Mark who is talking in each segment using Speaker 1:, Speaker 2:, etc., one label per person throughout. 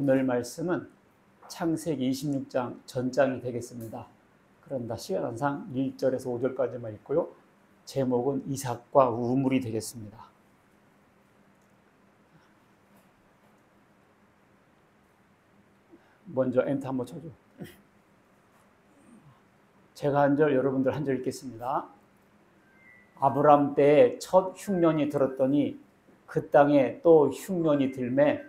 Speaker 1: 오늘 말씀은 창세기 26장 전장이 되겠습니다. 그런다 시간상 1절에서 5절까지만 있고요. 제목은 이삭과 우물이 되겠습니다. 먼저 엔터 한번 쳐줘. 제가 한 절, 여러분들 한 절 읽겠습니다. 아브람 때에 첫 흉년이 들었더니 그 땅에 또 흉년이 들매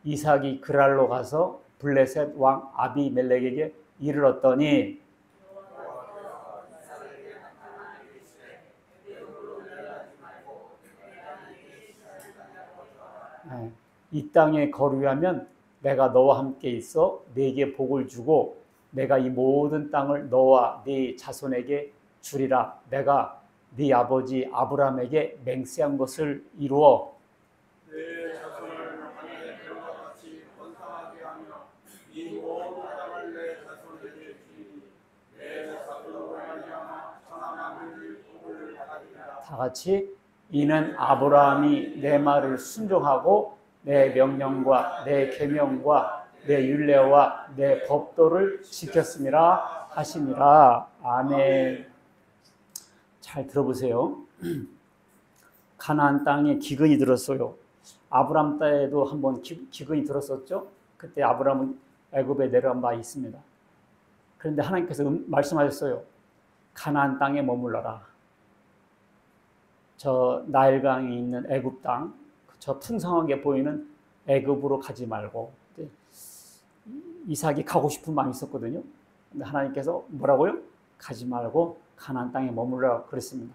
Speaker 1: 이삭이 그랄로 가서 블레셋 왕 아비멜렉에게 이르렀더니 이 땅에 거류하면 내가 너와 함께 있어 네게 복을 주고 내가 이 모든 땅을 너와 네 자손에게 주리라. 내가 네 아버지 아브라함에게 맹세한 것을 이루어
Speaker 2: 내 자손을 하늘의 별과 같이 번성하게 하며 이 모든 땅을 내 자손에게 주리니 내 자손으로 말미암아 천하만민이 복을 받으리라.
Speaker 1: 다 같이 이는 아브라함이 내 말을 순종하고 내 명령과 내 계명과 내 율례와 내 법도를 지켰음이라 하시니라. 아멘. 잘 들어보세요. 가나안 땅에 기근이 들었어요. 아브람 때에도 한번 기근이 들었었죠. 그때 아브람은 애굽에 내려간 바 있습니다. 그런데 하나님께서 말씀하셨어요. 가나안 땅에 머물러라. 저 나일강이 있는 애굽 땅, 저 풍성하게 보이는 애굽으로 가지 말고. 이삭이 가고 싶은 마음이 있었거든요. 근데 하나님께서 뭐라고요? 가지 말고 가나안 땅에 머물러 그랬습니다.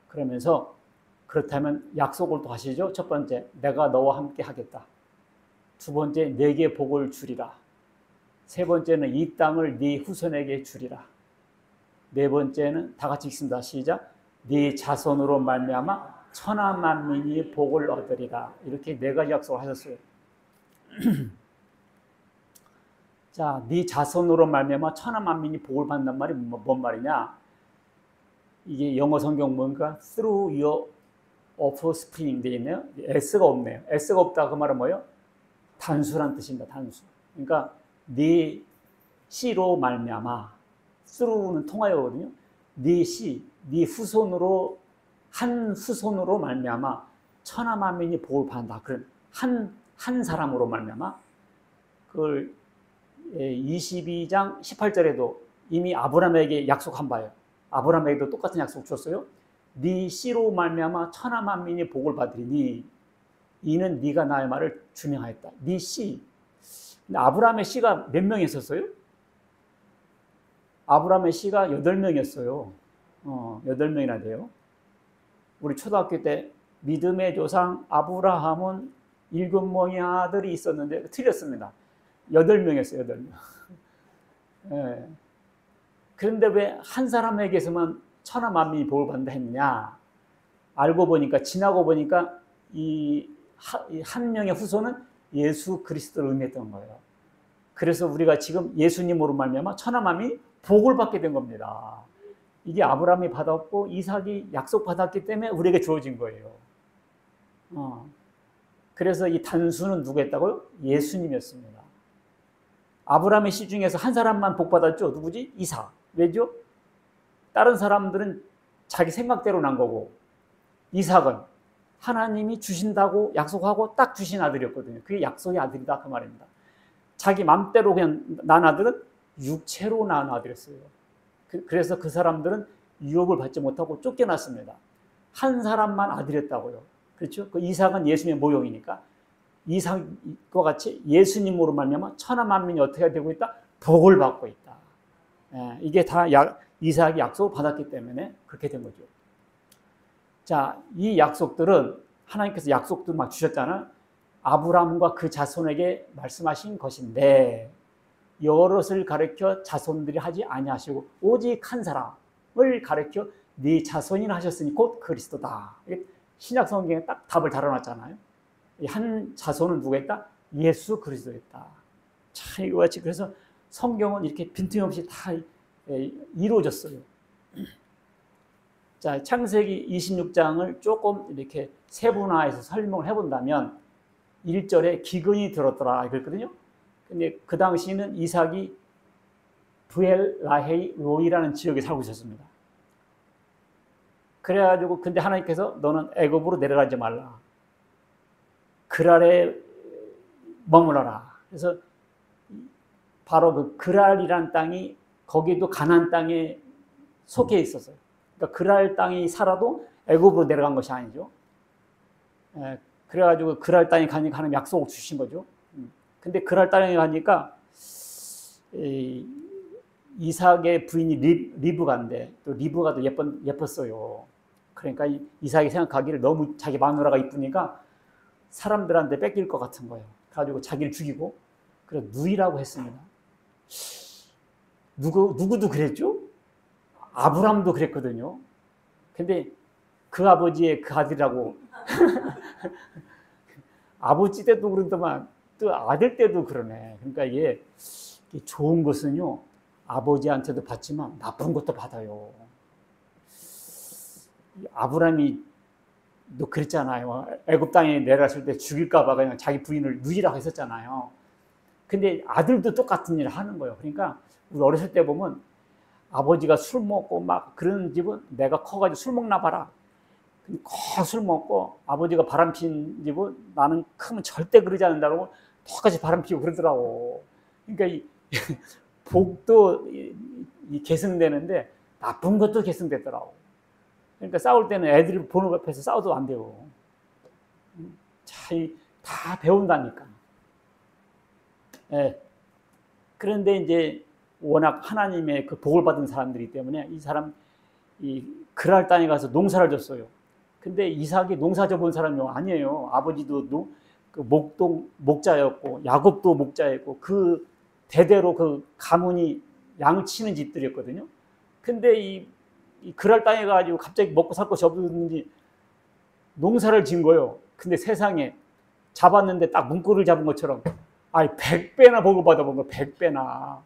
Speaker 1: 그러면서 그렇다면 약속을 또 하시죠. 첫 번째, 내가 너와 함께 하겠다. 두 번째, 네게 복을 주리라. 세 번째는 이 땅을 네 후손에게 주리라. 네 번째는 다 같이 읽습니다. 시작. 네 자손으로 말미암아 천하 만민이 복을 얻으리라. 이렇게 네 가지 약속을 하셨어요. 자, 네 자손으로 말미암아 천하 만민이 복을 받는단 말이 뭔 말이냐? 이게 영어 성경 보니까 through your offspring 돼 있네요. s가 없네요. s가 없다 그 말은 뭐예요? 단수란 뜻입니다. 단수. 그러니까 네 씨로 말미암아. through는 통하여거든요. 네 씨, 네 후손으로 한 후손으로 말미암아 천하 만민이 복을 받는다. 그런 한 사람으로 말미암아. 그걸 22장 18절에도 이미 아브라함에게 약속한 바예요. 아브라함에게도 똑같은 약속 줬어요. 네 씨로 말미암아 천하 만민이 복을 받으리니 이는 네가 나의 말을 준행하였다. 네 씨. 근데 아브라함의 씨가 몇 명이 있었어요? 아브라함의 씨가 8명이었어요. 8명이나 돼요. 우리 초등학교 때 믿음의 조상 아브라함은 7명의 아들이 있었는데 틀렸습니다. 8명이었어요. 8명. 네. 그런데 왜 한 사람에게서만 천하 만민이 복을 받는다 했느냐? 알고 보니까 지나고 보니까 이 한 명의 후손은 예수 그리스도를 의미했던 거예요. 그래서 우리가 지금 예수님으로 말미암아 천하 만민이 복을 받게 된 겁니다. 이게 아브라함이 받았고 이삭이 약속 받았기 때문에 우리에게 주어진 거예요. 그래서 이 단수는 누구였다고요? 예수님이었습니다. 아브라함의 씨 중에서 한 사람만 복 받았죠. 누구지? 이삭. 왜죠? 다른 사람들은 자기 생각대로 난 거고 이삭은 하나님이 주신다고 약속하고 딱 주신 아들이었거든요. 그게 약속의 아들이다 그 말입니다. 자기 맘대로 그냥 난 아들은 육체로 낳은 아들이었어요. 그래서 그 사람들은 유업을 받지 못하고 쫓겨났습니다. 한 사람만 아들이었다고요. 그렇죠? 그 이삭은 예수님의 모형이니까 이삭과 같이 예수님으로 말미암아 천하 만민이 어떻게 되고 있다? 복을 받고 있다. 이게 다 이삭이 약속을 받았기 때문에 그렇게 된 거죠. 자, 이 약속들은 하나님께서 약속들 막 주셨잖아요. 아브라함과 그 자손에게 말씀하신 것인데 여럿을 가르쳐 자손들이 하지 아니하시고 오직 한 사람을 가르쳐 네 자손이라 하셨으니 곧 그리스도다. 신약 성경에 딱 답을 달아놨잖아요. 한 자손은 누구였다? 예수 그리스도였다. 자, 이거 같이 그래서 성경은 이렇게 빈틈없이 다 이루어졌어요. 자, 창세기 26장을 조금 이렇게 세분화해서 설명을 해본다면 1절에 기근이 들었더라 그랬거든요. 근데 그 당시는 이삭이 브엘라헤이 로이라는 지역에 살고 있었습니다. 그래가지고 근데 하나님께서 너는 애굽으로 내려가지 말라. 그랄에 머물러라. 그래서 바로 그 그랄이라는 땅이 거기도 가나안 땅에 속해 있었어요. 그러니까 그랄 땅이 살아도 애굽으로 내려간 것이 아니죠. 그래가지고 그랄 땅에 가니까 하나님 약속을 주신 거죠. 근데 그랄 땅에 가니까 이삭의 부인이 리브가인데 또 리브가도 예뻤어요. 그러니까 이삭이 생각하기를 너무 자기 마누라가 이쁘니까 사람들한테 뺏길 것 같은 거예요. 그래가지고 자기를 죽이고 그래서 누이라고 했습니다. 누구도 그랬죠? 아브람도 그랬거든요. 근데 그 아버지의 그 아들이라고 아버지 때도 그러더만 또 아들 때도 그러네. 그러니까 이게 좋은 것은요 아버지한테도 받지만 나쁜 것도 받아요. 아브람이 너 그랬잖아요. 애굽 땅에 내려갔을 때 죽일까 봐 그냥 자기 부인을 누이라고 했었잖아요. 근데 아들도 똑같은 일을 하는 거예요. 그러니까 우리 어렸을 때 보면 아버지가 술 먹고 막 그런 집은 내가 커가지고 술 먹나 봐라. 술 먹고 아버지가 바람 핀 집은 나는 크면 절대 그러지 않는다고 똑같이 바람 피우고 그러더라고. 그러니까 이 복도 계승되는데 나쁜 것도 계승되더라고. 그러니까 싸울 때는 애들이 보는 앞에서 싸워도 안 돼요. 다 배운다니까. 예. 그런데 이제 워낙 하나님의 그 복을 받은 사람들이기 때문에 이 그랄 땅에 가서 농사를 졌어요. 근데 이삭이 농사 져본 사람이 아니에요. 아버지도 그 목자였고 야곱도 목자였고 그 대대로 그 가문이 양을 치는 집들이었거든요. 근데 이 그랄 땅에 가지고 갑자기 먹고 살 것이 없었는지 농사를 지은 거예요. 근데 세상에 잡았는데 딱 문고리를 잡은 것처럼 100배나 복을 받아본 거예요. 100배나.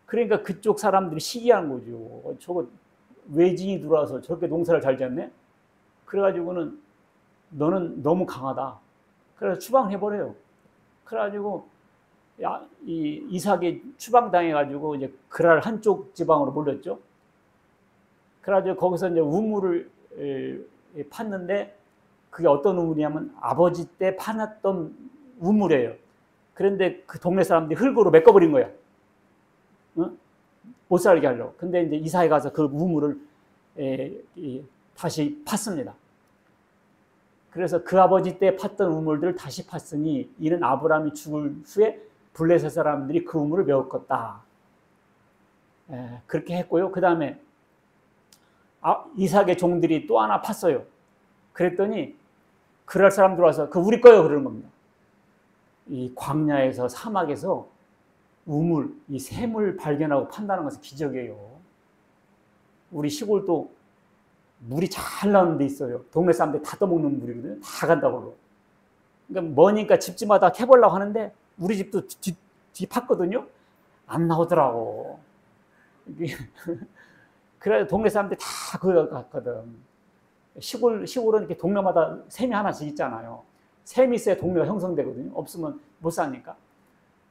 Speaker 1: 그러니까 그쪽 사람들이 시기한 거죠. 저거 외진이 들어와서 저렇게 농사를 잘 지었네? 그래가지고는 너는 너무 강하다. 그래서 추방해버려요. 그래가지고 이 이삭이 추방당해가지고 이제 그랄 한쪽 지방으로 몰렸죠. 그래가지고 거기서 이제 우물을 팠는데 그게 어떤 우물이냐면 아버지 때 파놨던 우물이에요. 그런데 그 동네 사람들이 흙으로 메꿔버린 거야. 응? 못 살게 하려고. 근데 이제 이삭이 가서 그 우물을 다시 팠습니다. 그래서 그 아버지 때 팠던 우물들을 다시 팠으니 이는 아브라함이 죽을 후에 블레셋 사람들이 그 우물을 메웠겠다. 그렇게 했고요. 그 다음에 이삭의 종들이 또 하나 팠어요. 그랬더니 그럴 사람들 와서 그 우리 거예요 그러는 겁니다. 이 광야에서 사막에서 우물, 이 샘을 발견하고 판다는 것은 기적이에요. 우리 시골도 물이 잘 나오는 데 있어요. 동네 사람들이 다 떠먹는 물이거든요. 다 간다고. 그러니까 머니까 집집마다 캐보려고 하는데 우리 집도 뒤 팠거든요. 안 나오더라고. 그래서 동네 사람들이 다 그거 갔거든. 시골은 이렇게 동네마다 샘이 하나씩 있잖아요. 샘이 있어야 동네가 형성되거든요. 없으면 못 사니까.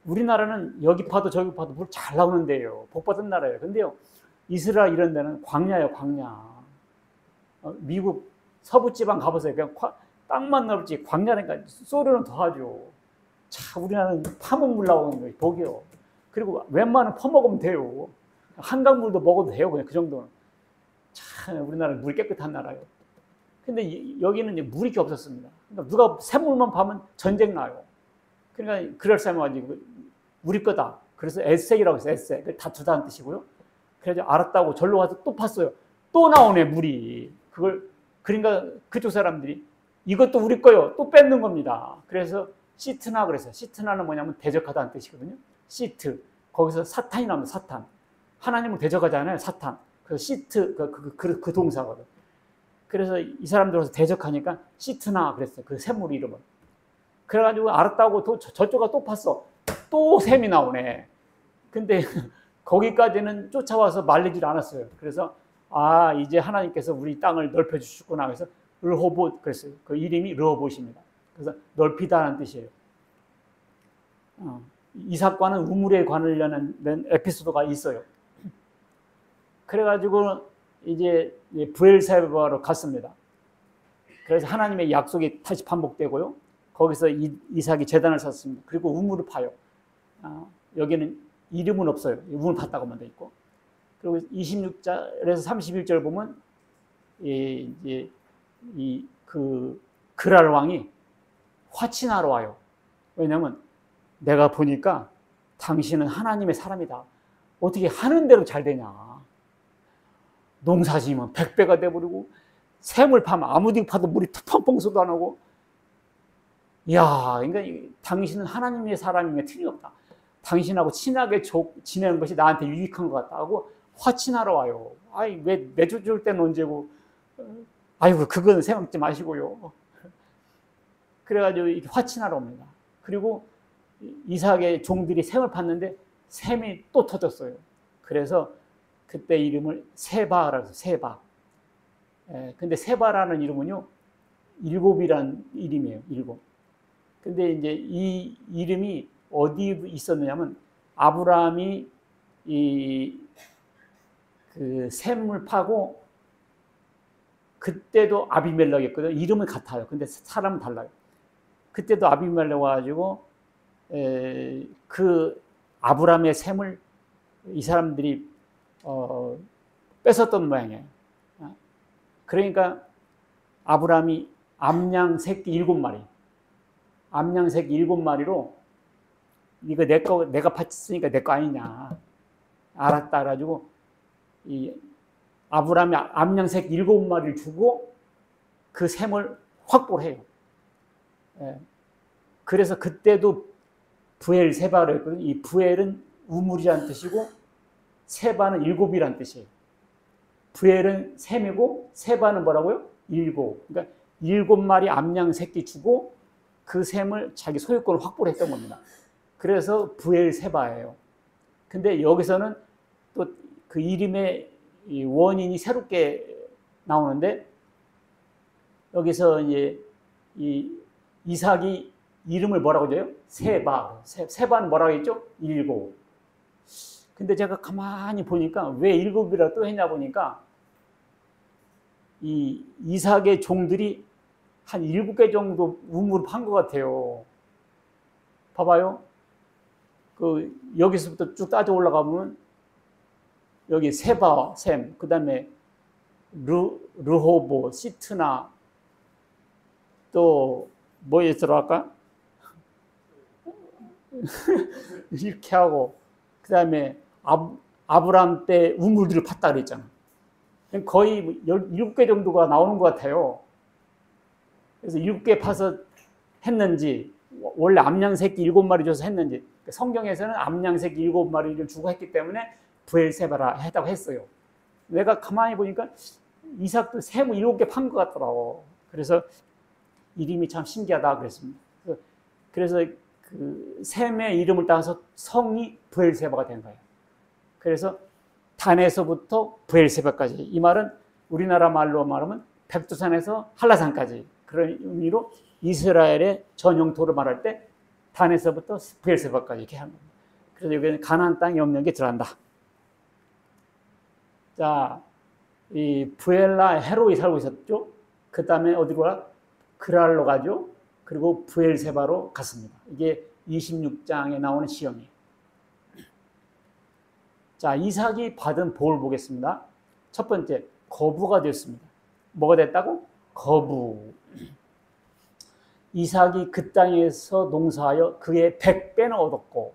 Speaker 1: 우리나라는 여기 파도 저기 파도 물 잘 나오는 데예요. 복받은 나라예요. 근데요, 이스라엘 이런 데는 광야예요, 광야. 미국 서부지방 가보세요. 그냥 땅만 넓지 광야니까 소리는 더하죠. 참 우리나라는 파문 물 나오는 거예요. 복이요. 그리고 웬만하면 퍼먹으면 돼요. 한강물도 먹어도 돼요. 그냥 그 정도는. 참 우리나라는 물 깨끗한 나라예요. 근데 여기는 이제 물이 없었습니다. 그러니까 누가 샘물만 파면 전쟁 나요. 그러니까 그럴싸하면 가지고 우리 거다. 그래서 에색이라고 해서 에색. 다투다는 뜻이고요. 그래서 알았다고 절로 가서 또 팠어요. 또 나오네 물이. 그러니까 그쪽 사람들이 이것도 우리 거요. 또 뺏는 겁니다. 그래서 시트나 그랬어요. 시트나는 뭐냐면 대적하다는 뜻이거든요. 시트. 거기서 사탄이 나옵니다. 사탄. 하나님을 대적하잖아요. 사탄. 그래서 시트 그 동사거든. 그래서 이 사람들 와서 대적하니까 시트나 그랬어요. 그 샘물 이름은. 그래가지고 알았다고 저쪽가 또 팠어. 또 샘이 나오네. 근데 거기까지는 쫓아와서 말리질 않았어요. 그래서 이제 하나님께서 우리 땅을 넓혀주셨구나. 그래서 르호봇 그랬어요. 그 이름이 르호봇입니다. 그래서 넓히다라는 뜻이에요. 이삭과는 우물에 관련된 에피소드가 있어요. 그래가지고 이제 브엘세바로 갔습니다. 그래서 하나님의 약속이 다시 반복되고요. 거기서 이삭이 제단을 샀습니다. 그리고 우물을 파요. 여기는 이름은 없어요. 우물 팠다고만 돼 있고. 그리고 26절에서 31절 보면 그 그랄 왕이 화친하러 와요. 왜냐하면 내가 보니까 당신은 하나님의 사람이다. 어떻게 하는 대로 잘 되냐. 농사 지으면 100배가 돼버리고 샘을 파면 아무데나 파도 물이 펑펑 쏟아 나오고, 이야, 그러니까 당신은 하나님의 사람임에 틀림없다. 당신하고 친하게 지내는 것이 나한테 유익한 것 같다 하고 화친하러 와요. 아이, 왜 내줄 때는 언제고, 아이고, 그건 생각지 마시고요. 그래가지고 이렇게 화친하러 옵니다. 그리고 이삭의 종들이 샘을 팠는데 샘이 또 터졌어요. 그래서 그때 이름을 세바라고 해서 세바. 근데 세바라는 이름은요, 일곱이란 이름이에요. 일곱. 근데 이제 이 이름이 어디 있었느냐면 아브라함이 그 샘을 파고 그때도 아비멜렉이었거든요. 이름은 같아요. 근데 사람은 달라요. 그때도 아비멜렉 와가지고 그 아브라함의 샘을 이 사람들이 뺏었던 모양이에요. 그러니까 아브라함이 암양 새끼 7마리, 암양 새끼 7마리로 이거 내가 팠으니까 내 거 아니냐. 알았다. 가지고 이 아브라함이 암양 새끼 7마리를 주고 그 샘을 확보를 해요. 그래서 그때도 부엘세바로 했거든요. 이 부엘은 우물이란 뜻이고 세바는 7이란 뜻이에요. 부엘은 샘이고 세바는 뭐라고요? 7. 그러니까 7마리 암양 새끼 주고 그 샘을 자기 소유권을 확보를 했던 겁니다. 그래서 부엘세바예요. 근데 여기서는 또 그 이름의 원인이 새롭게 나오는데, 여기서 이제 이삭이 이름을 뭐라고 해요? 세바. 세바는 뭐라고 했죠? 7. 근데 제가 가만히 보니까 왜 7이라고 또 했냐 보니까 이 이삭의 종들이 한 7개 정도 우물을 판 것 같아요. 봐봐요. 그 여기서부터 쭉 따져 올라가면 여기 세바, 셈, 그 다음에 르호보, 시트나, 또 뭐에 들어갈까? 이렇게 하고, 그 다음에 아브람 때 우물들을 팠다 그랬잖아. 거의 7개 정도가 나오는 것 같아요. 그래서 7개 파서 했는지, 원래 암양 새끼 7마리 줘서 했는지, 성경에서는 암양 새끼 7마리를 주고 했기 때문에 부엘세바라 했다고 했어요. 내가 가만히 보니까 이삭도 샘을 7개 판 것 같더라고. 그래서 이름이 참 신기하다 그랬습니다. 그래서 그 샘의 이름을 따서 성이 부엘세바가 된 거예요. 그래서 단에서부터 부엘세바까지. 이 말은 우리나라 말로 말하면 백두산에서 한라산까지. 그런 의미로 이스라엘의 전 영토를 말할 때 단에서부터 부엘세바까지 이렇게 하는 겁니다. 그래서 여기는 가나안 땅이 없는 게 들어간다. 자, 이 부엘라 헤로이 살고 있었죠. 그 다음에 어디로 가? 그랄로 가죠. 그리고 부엘세바로 갔습니다. 이게 26장에 나오는 시험이에요. 자, 이삭이 받은 복을 보겠습니다. 첫 번째, 거부가 되었습니다. 뭐가 됐다고? 거부. 이삭이 그 땅에서 농사하여 그의 100배는 얻었고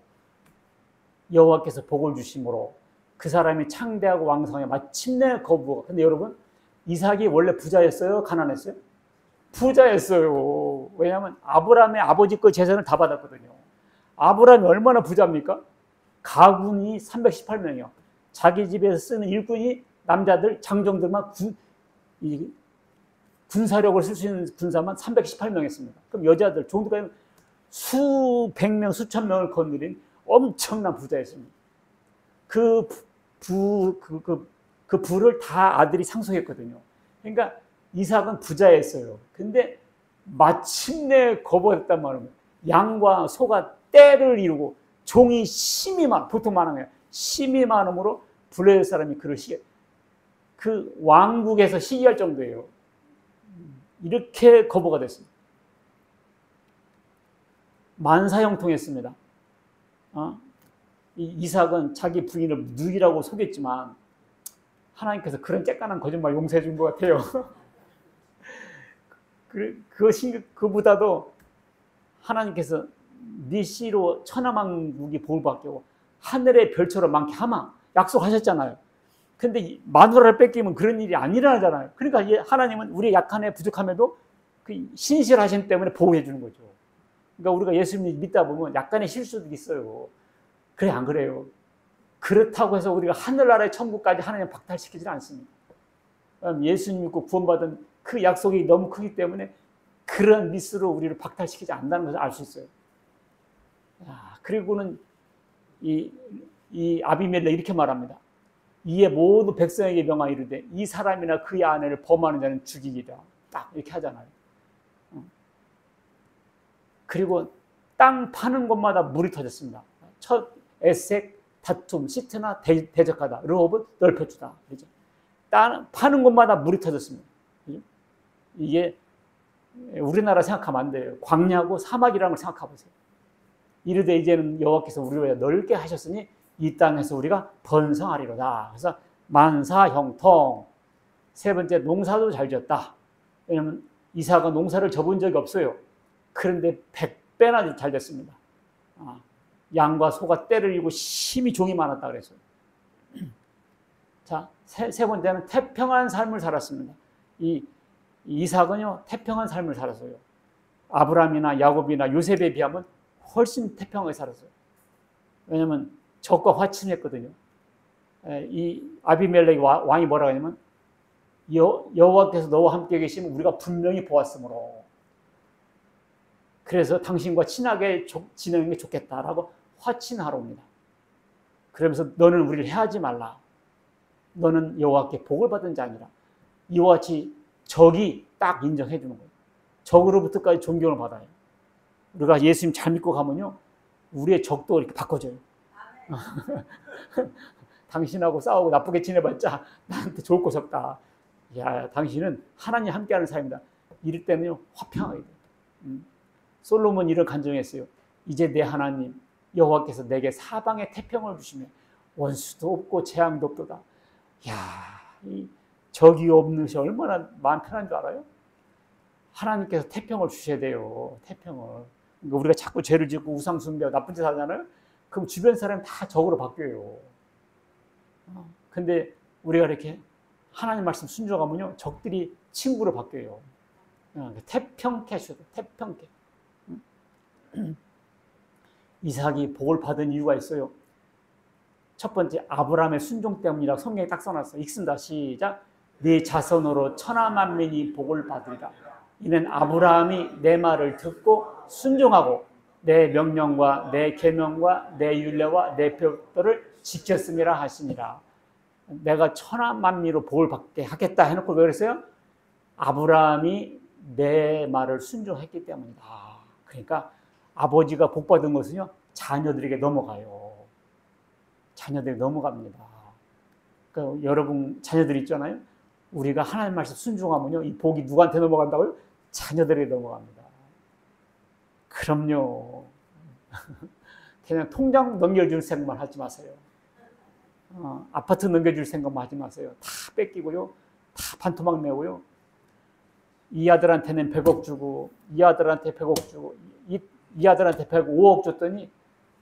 Speaker 1: 여호와께서 복을 주심으로 그 사람이 창대하고 왕성해 마침내 거부가. 근데 여러분, 이삭이 원래 부자였어요? 가난했어요? 부자였어요. 왜냐하면 아브라함의 아버지 거 재산을 다 받았거든요. 아브라함이 얼마나 부자입니까? 가군이 318명이요. 자기 집에서 쓰는 일꾼이 남자들, 장정들만 군사력을 쓸 수 있는 군사만 318명이었습니다. 그럼 여자들, 종들까지 수백 명, 수천 명을 거느린 엄청난 부자였습니다. 그 부를 다 아들이 상속했거든요. 그러니까 이삭은 부자였어요. 근데 마침내 거부했단 말이에요. 양과 소가 떼를 이루고 종이 심이 보통 많은 거예요. 심이 많음으로 블레셋 사람이 그를 그 왕국에서 시기할 정도예요. 이렇게 거부가 됐습니다. 만사형통했습니다. 이삭은 자기 부인을 누이라고 속였지만 하나님께서 그런 쬐깐한 거짓말 용서해 준 것 같아요. 그보다도 하나님께서 네 씨로 천하만국이 복을 받게 하고 하늘의 별처럼 많게 하마 약속하셨잖아요. 근데 마누라를 뺏기면 그런 일이 안 일어나잖아요. 그러니까 하나님은 우리의 약함에 부족함에도 그 신실하심 때문에 보호해 주는 거죠. 그러니까 우리가 예수님 믿다 보면 약간의 실수도 있어요. 그래 안 그래요? 그렇다고 해서 우리가 하늘나라의 천국까지 하나님 박탈시키지는 않습니다. 예수님 믿고 구원받은 그 약속이 너무 크기 때문에 그런 미스로 우리를 박탈시키지 않는다는 것을 알 수 있어요. 그리고는 이 아비멜렉 이렇게 말합니다. 이에 모두 백성에게 명하여 이르되 이 사람이나 그의 아내를 범하는 자는 죽이리라. 딱 이렇게 하잖아요. 그리고 땅 파는 곳마다 물이 터졌습니다. 첫 에색, 다툼, 시트나 대적하다. 르홉은 넓혀주다. 그렇죠? 땅 파는 곳마다 물이 터졌습니다. 그렇죠? 이게 우리나라 생각하면 안 돼요. 광야고 사막이라는 걸 생각해 보세요. 이르되 이제는 여호와께서 우리를 위해 넓게 하셨으니 이 땅에서 우리가 번성하리로다. 그래서 만사형통. 세 번째, 농사도 잘 지었다. 왜냐하면 이삭은 농사를 접은 적이 없어요. 그런데 100배나 잘 됐습니다. 양과 소가 떼를 이고 심히 종이 많았다 그랬어요. 자, 세 번째는 태평한 삶을 살았습니다. 이삭은요 태평한 삶을 살았어요. 아브라함이나 야곱이나 요셉에 비하면 훨씬 태평하게 살았어요. 왜냐하면 적과 화친했거든요. 이 아비멜렉 왕이 뭐라고 하냐면 여호와께서 너와 함께 계시면 우리가 분명히 보았으므로 그래서 당신과 친하게 지내는 게 좋겠다라고 화친하러 옵니다. 그러면서 너는 우리를 해하지 말라. 너는 여호와께 복을 받은 자니라. 이와 같이 적이 딱 인정해 주는 거예요. 적으로부터까지 존경을 받아요. 우리가 예수님 잘 믿고 가면요 우리의 적도 이렇게 바꿔줘요. 당신하고 싸우고 나쁘게 지내봤자 나한테 좋을 곳 없다. 야, 당신은 하나님 함께하는 사람이다. 이럴 때는요 화평하게 돼요. 솔로몬 이런 간증했어요. 이제 내 하나님 여호와께서 내게 사방에 태평을 주시며 원수도 없고 재앙도 없도다. 야, 이 적이 없는 것이 얼마나 마음 편한 줄 알아요? 하나님께서 태평을 주셔야 돼요. 태평을. 그러니까 우리가 자꾸 죄를 짓고 우상 숭배하고 나쁜 짓 하잖아요. 그럼 주변 사람이 다 적으로 바뀌어요. 근데 우리가 이렇게 하나님 말씀 순종하면요 적들이 친구로 바뀌어요. 태평케 하셔도 태평케. 이삭이 복을 받은 이유가 있어요. 첫 번째, 아브라함의 순종 때문이라고 성경에 딱 써놨어요. 읽습니다. 시작. 네 자손으로 천하만민이 복을 받으리라. 이는 아브라함이 내 말을 듣고 순종하고 내 명령과 내 계명과 내 율례와 내 표들을 지켰음이라 하시니라. 내가 천하만민으로 복을 받게 하겠다 해놓고 왜 그랬어요? 아브라함이 내 말을 순종했기 때문이다. 그러니까 아버지가 복 받은 것은요 자녀들에게 넘어가요. 자녀들이 넘어갑니다. 그러니까 여러분 자녀들 있잖아요. 우리가 하나님 말씀 순종하면요 이 복이 누구한테 넘어간다고요? 자녀들에게 넘어갑니다. 그럼요. 그냥 통장 넘겨줄 생각만 하지 마세요. 아파트 넘겨줄 생각만 하지 마세요. 다 뺏기고요. 다 반토막 내고요. 이 아들한테는 100억 주고 이 아들한테 100억 주고 이 아들한테 105억 줬더니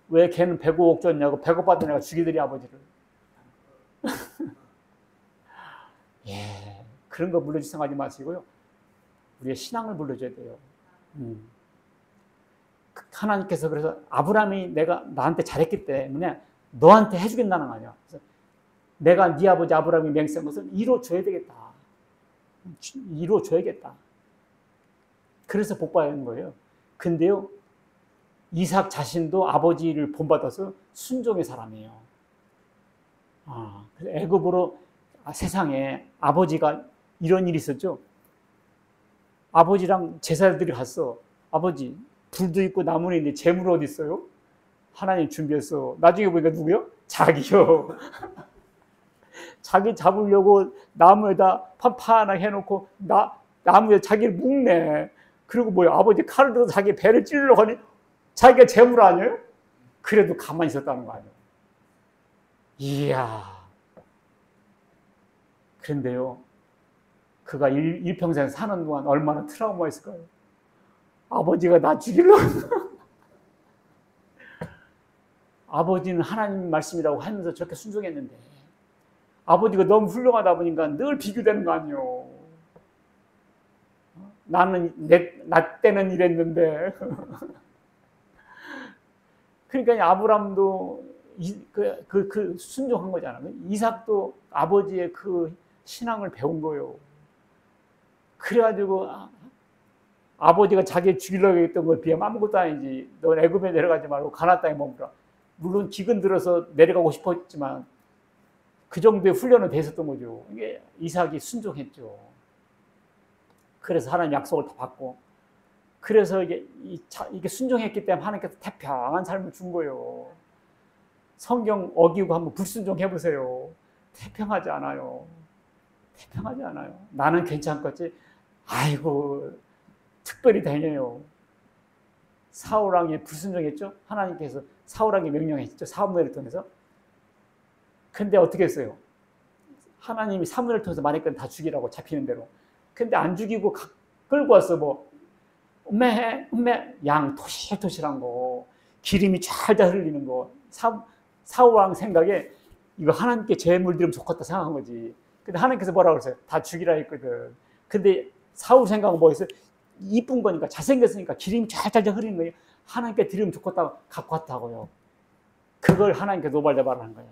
Speaker 1: 왜 걔는 105억 줬냐고 100억 받은 애가 죽이더니 아버지를. 예, 그런 거 물려줄 생각하지 마시고요. 우리의 신앙을 물려줘야 돼요. 하나님께서 그래서 아브라함이 내가 나한테 잘했기 때문에 너한테 해주겠다는 거 아니야. 그래서 내가 네 아버지 아브라함이 맹세한 것을 이루어줘야 되겠다. 이루어줘야겠다. 그래서 복 받는 거예요. 근데요, 이삭 자신도 아버지를 본받아서 순종의 사람이에요. 그래서 애굽으로 세상에 아버지가 이런 일이 있었죠. 아버지랑 제사들이 갔어. 아버지, 불도 있고 나무는 있는데 재물 어디 있어요? 하나님 준비했어. 나중에 보니까 누구요? 자기요. 자기 잡으려고 나무에다 판판하게 해놓고 나무에 자기를 묶네. 그리고 뭐야, 아버지 칼을 들어서 자기 배를 찌르려고 하니 자기가 재물 아니에요? 그래도 가만히 있었다는 거 아니에요. 이야. 그런데요, 그가 일평생 사는 동안 얼마나 트라우마 있을까요? 아버지가 나 죽이려고. 아버지는 하나님 말씀이라고 하면서 저렇게 순종했는데 아버지가 너무 훌륭하다 보니까 늘 비교되는 거 아니에요. 나는 나 때는 이랬는데. 그러니까 아브람도 그 순종한 거잖아요. 이삭도 아버지의 그 신앙을 배운 거예요. 그래가지고 아버지가 자기 죽이려고 했던 걸 비하면 아무것도 아니지. 너 애굽에 내려가지 말고 가나안 땅에 머무라. 물론 기근 들어서 내려가고 싶었지만 그 정도의 훈련은 돼 있었던 거죠. 이게 이삭이 순종했죠. 그래서 하나님 약속을 다 받고, 그래서 이게 순종했기 때문에 하나님께서 태평한 삶을 준 거예요. 성경 어기고 한번 불순종해 보세요. 태평하지 않아요. 태평하지 않아요. 나는 괜찮겠지. 아이고, 특별히 다행이에요. 사울왕이 불순종했죠. 하나님께서 사울왕에게 명령했죠. 사무엘을 통해서. 근데 어떻게 했어요? 하나님이 사무엘을 통해서 말했건 다 죽이라고, 잡히는 대로. 근데 안 죽이고 끌고 왔어. 뭐 음메 양 토실토실한 거, 기름이 쫙 흘리는 거. 사울왕 생각에 이거 하나님께 제물 드리면 좋겠다 생각한 거지. 근데 하나님께서 뭐라고 그랬어요? 다 죽이라 했거든. 근데 사울 생각은 뭐였어요? 이쁜 거니까, 잘생겼으니까 기름이 쫙 흐르는 거예요. 하나님께 드리면 좋겠다고 갖고 왔다고요. 그걸 하나님께 노발대발하는 거예요.